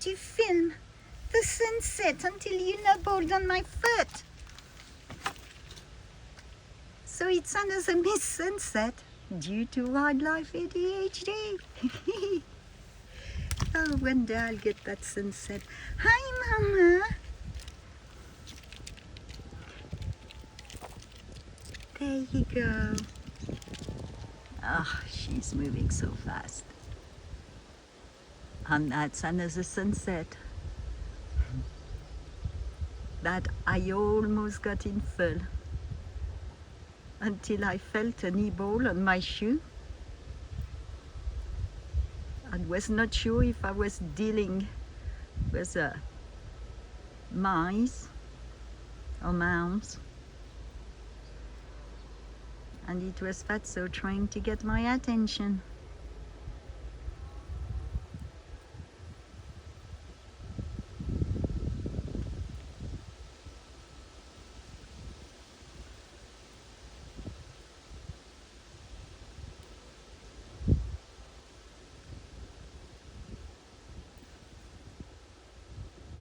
to film the sunset until you nibbled on my foot. So it's another missed sunset due to wildlife ADHD. Oh, one day I'll get that sunset. Hi, Mama. There you go. Ah, she's moving so fast. And that's another sunset that I almost got in full until I felt a nibble on my shoe and was not sure if I was dealing with mice or mouse. And it was Fatso trying to get my attention.